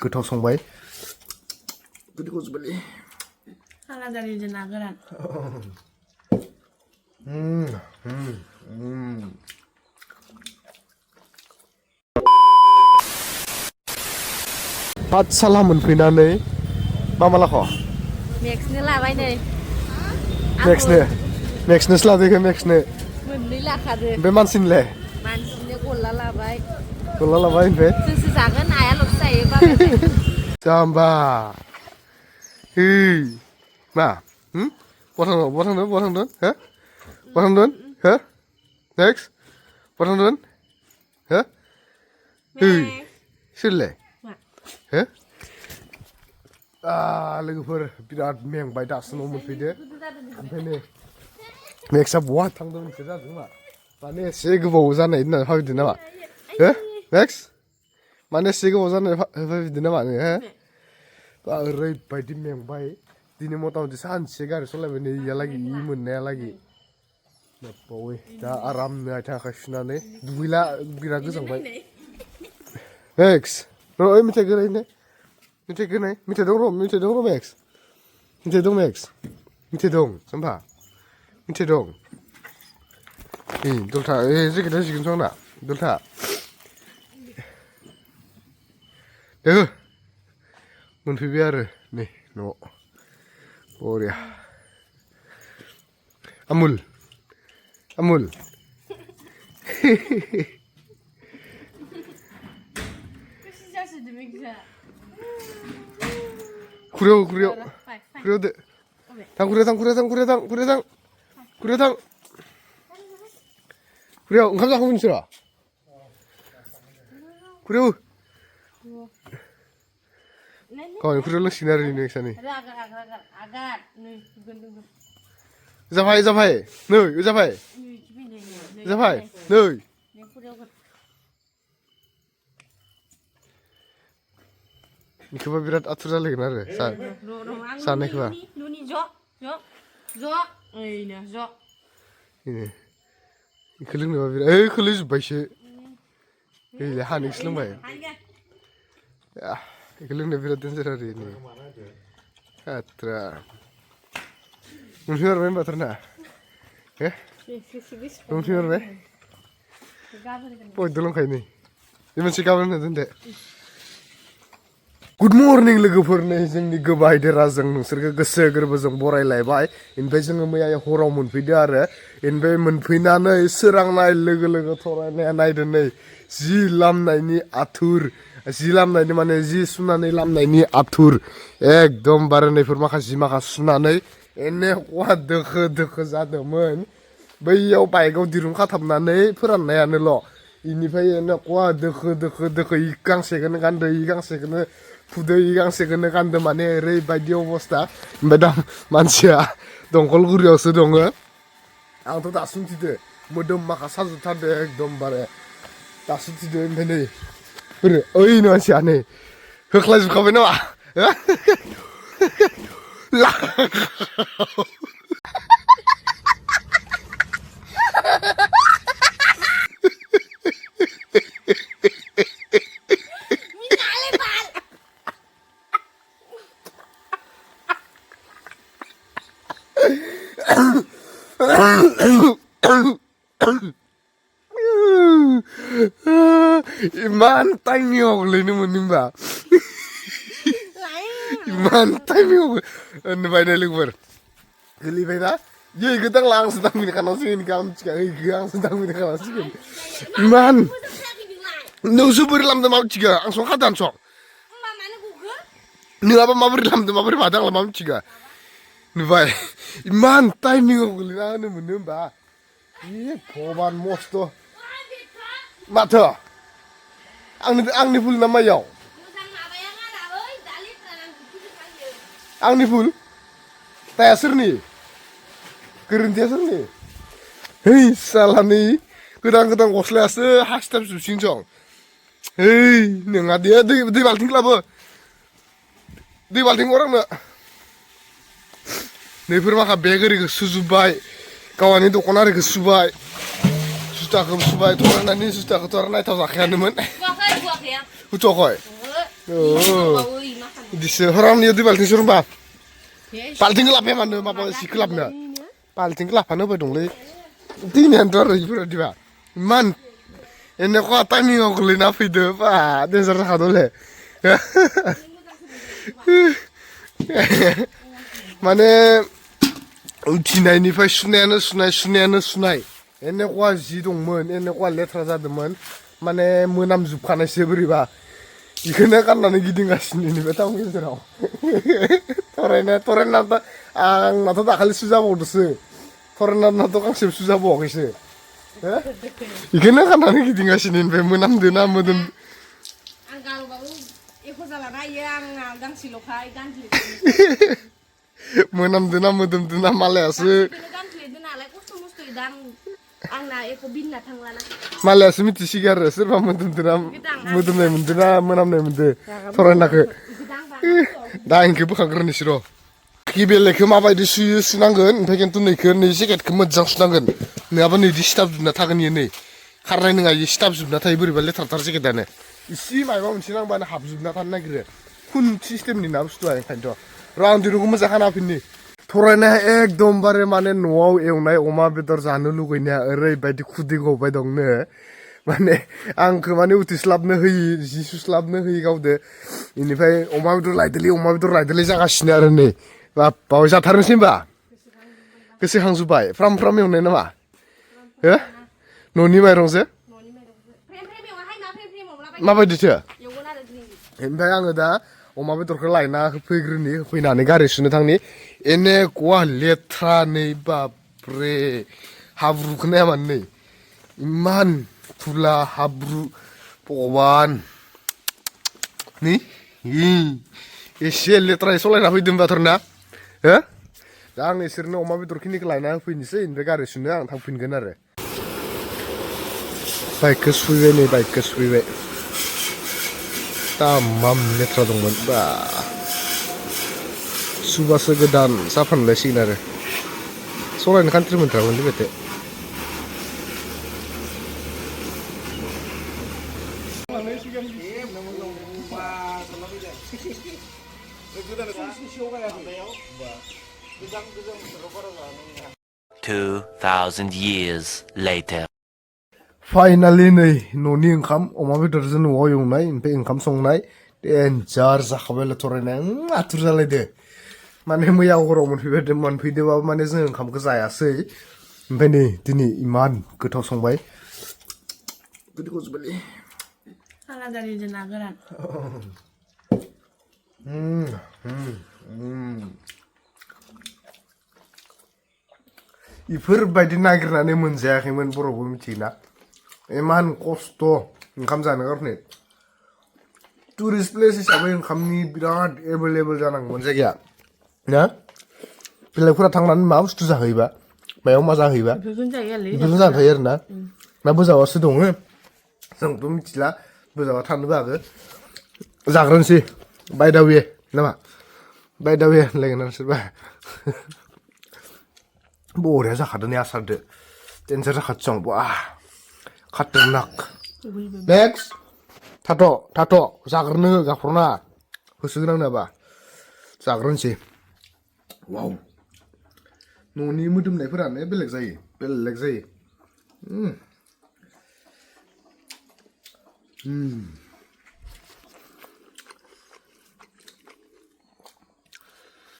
गोथाव संबाय गोथाव जोबायलै आलादानि ना गोरान पाठसाला मोनफैनानै मा लाख' मेक्सनो लाबाय नै मेक्सनोसो लादों मेक्सनो मोननै लाखादो बे मानसिनिलाय मानसिनो गल्ला लाबाय ओमफ्राय जोंसो जागोन आयाल'सो जायो बाबायालाय जाम्बा मा बहा थांदों हो नेक्स्ट बहा थांदों हो सोरलाय हो लोगोफोर बिराद मेंबाय दासो न' मोनफैदो ओमफ्राय नै नेक्स्टआ बहा थांदों मोनसे जादों मा माने एसे गोबाव जानाय होननानै भाबिदों नामा हो नेक्स्ट माने एसे गोबाव जानाय भाबिदों नामा नोङो हो ओरैबायदि मेंबाय दिनै मथा मथि सानसे गारि सालायबाय नै इयालागि मोननायालागि बावै दा आरामनो आथिं आखाइ सुनानै दुगैला बिराद गोजांबाय नेक्स्ट र' मेथाइ गोरायनो मेथाइ दं र' मेक्स मेथाइ दं सामफा मेथाइ दं दलथा जेकेटा जिगोन संना दलथा दोङो मोनफैबाय आरो नै न'आव बरिया आमुल खुरियाव दो थां खुरियाव ओंखाम जाखांबाय नोंसोरो खुरियाव गावनि खुरियाव लोंसिगोन आरो नोंसानि जाबाय नै जाबाय नै बेखौबा बिराद आथुर जालायगोन आरो जानायखौबा बेखौ लोंनोबा बिराद बेखौ लोंजोब्बायसो हानैसो लोंबाय बेखौ लोंनो बिराद देन्जार आरो नै आथ्रा मोनफैमारबाय होनबाथ' ना मोनफैमारबाय बयद' लोंखायो नै बे मोनसे गाबोन होनो दोनदो गुड मर्निं लोगोफोर नै जोंनि गोबाय देराजों नोंसोरखौ गोसो गोरबोजों बरायलायबाय ओमफ्राय जोङो मैया हराव मोनफैदो आरो ओमफ्राय मोनफैनानै सोरांनाय लोगो लोगो थरायनाया नायदो नै जि लामनायनि आथुर जि लामनायनि माने जि सुनानै लामनायनि आथुर एकदमबारे नैफोर माखासे सुनानै एनेखवा दोखो जादोंमोन बैयाव बाइकआव दिरुं खाथाबनानै फोराननायानोल' इनिफ्राय एनेखवा दोखो इ गांसेखौनो गानदो इ गांसेखौनो फुदो इ गांसेखौनो गानदो माने ओरैबायदि अबस्था ओमफ्राय दा मानसिया दंखलगुरियावसो दङ आंथ' दासो मिथिदो मोदोम माखा साजोबथारदो एकदमबारे दासो मिथिदो ओमफ्राय नै बोरो ओइ मानसिया नै होख्लायजोबखाबाय नामा इमान टाइमिंआव गोलैनो मोनो होनबा इमान टाइमिंआव होनबायना लोगोफोर गोलैबायना इखौ दांला आंसो दांफैनो खानांसिगोन इखौ आं मिथिखायो इखौ आंसो दांफैनो खानांसिगोन इमान नोंसो बोरै लामदों मा मिथिगौ आं संखादान सं नोंहाबा माबोरै लामदों माबोरै मादों आंलाय मा मिथिगौ नुबाय इमान टाइमिंआव गोलैना होनो मोनो होनबा भगबान मस्थ' माथो आंनि भुल ना मायाव आंनि भुल ताया सोरनि गोरोन्थिया सोरनि है सालानि गोदान गस्लायासो हास्लाबजोबसिगोन सं है नोंहा दै बाल्थिं लाबो दै बाल्थिं हर आंनो नैफोर माखा बेग ओरैखौ सुजोब्बाय गावहानि दख'ना ओरैखौ सुबाय जुथाखौ सुबाय थरायनानै जुथाखौथ' आरो नायथाव जाखायानोमोन Buakai buak ya. हुथ'खय Bau ima kan. बिदिसो हरावनि दै बाल्थिंसो रोंबा Yes. बाल्थिंखौ लाफाया मानो माबा सिखौ लाबनो बाल्थिंखौ लाफानो होबाय दंलै दैमायानोथ' आरो बेफोरबायदिबा इमान এনেকুৱা टाइमिङाव गोलैना फैदो बा डेन्जार जाखादोंलै माने उथिनायनिफ्राय सुनायानो सुनाय এনেকুৱা जि दंमोन এনেকুৱা लेथ्रा जादोंमोन माने मोनामजोबखानायसो बोरैबा बेखौनो गाननानै गिदिंगासिनो नैबे टाउन गेजेराव थरायनाथ' आंनाथ' दाखालि सुजाबावदोसो थरायनाथ' गांसेबो सुजाबावाखैसो बेखौनो गाननानै गिदिंगासिनो ओमफ्राय मोनामदोना मोदोम Ang kalau bau eko jalan aja ang gangsilokai ganjil. मोनामदोना मोदोमदोना मालायासो Kini ganjil itu nalai kustu mustu idang ang na eko binna tanglana. मालायासो मिथिसिगो आरो सोरबा मोदोमदोना मोदोमनाय मोनदोना मोनामनाय मोनदो थरायनाखौ Idang bang. दा आंखौ बोखांग्रोनोसै र' बेलेगखौ माबायदि सुयो सुनांगोन ओमफ्राय खिन्थु नैखौ नै जेकेटखौ मोजां सुनांगोन नङाबा नैदि सिथाबजोबना थागोन इयो नै खारनाय नङा इयो सिथाबजोबना थायो बोरैबा लेथ्राथार जेकेटानो इसे माबा मोनसे नांबानो हाबजोबना थानो नागिरो खुन सिस्टेमनि ना बुस्थुआ ओंखायनोथ' र' आं दिरुंखौ मोजां खाना होफिननि थरायनाया एकदमबारे माने न'आव एवनाय अमा बेदर जानो लुगैनाया ओरैबायदि खुदै गबाय दंनो माने आंखौ माने उथिस्लाबनो होयि जि सुस्लाबनो होयि गावदो बेनिफ्राय अमा बेदर लायदोलै जागासिनो आरो नै बावै जाथारनोसै होनबा गोसोखांजोब्बाय फ्राम फ्राम एवनाय नामा हो न'नि माइरंजो Frem frem yang hai na frem frem mau lapai. माबायदिथो Yang ada di. ओमफ्राय आङो दा अमा बेदरखौ लायना होफैनानै गारि सुनो थांनि এনেকুৱা लेथ्रा नै बाबरे हाब्रुखौ नाया मानो नै इमान धुला हाब्रु भगबान नै एसे लेथ्रायै सलायना फैदों बाथरना हो दा आं इसोरनो अमा बेदरखिनिखौ लायना होफैनोसै ओमफ्राय गारि सुनो आं थांफिनगोन आरो बाइकखौ सुफैबाय नै बाइकखौ सुफैबाय तामाम लेथ्रा दंमोन बा सुबासो गोदान जाफानलायसिगोन आरो सलायनो खान्थ्रि मोनथारामोनलै बेथे $2,000 later. फाइनालि नै न'नि ओंखाम अमा बेदरजों न'आव एवनाय ओमफ्राय ओंखाम संनाय डेन्जार जाखाबायलै थरायनाय आथुर जालायदो माने मैया हराव मोनफैदोंबाबो माने जों ओंखामखौ जायासै ओमफ्राय नै दिनै इमान गोथाव संबाय गोदै गजोबबायलै Salah dari jenageran. इफोरबायदि नागिरनानै मोनजायाखैमोन बर'बो मिथियोना इमान खस्थ' ओंखाम जानो गारनो टुरिस्ट प्लेस हिसाबै ओंखामनि बिराद एभेलेबल जानांगौमोन जायगाया ना बेलेगफोरा थांनानै मा बुस्थु जाहैबा मायाव मा जाहैबा Betul saya lihat. बेफोरनो जाना थायो आरोना ना बोजावासो दङ जोंथ' मिथिला बोजावा थानोबो हागौ जाग्रोनोसै बाय दा वे नामा बाय दा वे होनलायगोन आरो सोरबा बरिया जाखादों आसारदो डेन्जार जाखादों बा खातरनाक नेक्स्ट थाथ' जाग्रोनो गाफ्रना होसोगोनांनाबा जाग्रोनोसै वाव न'नि मोदोमनायफोरानो बेलेग जायो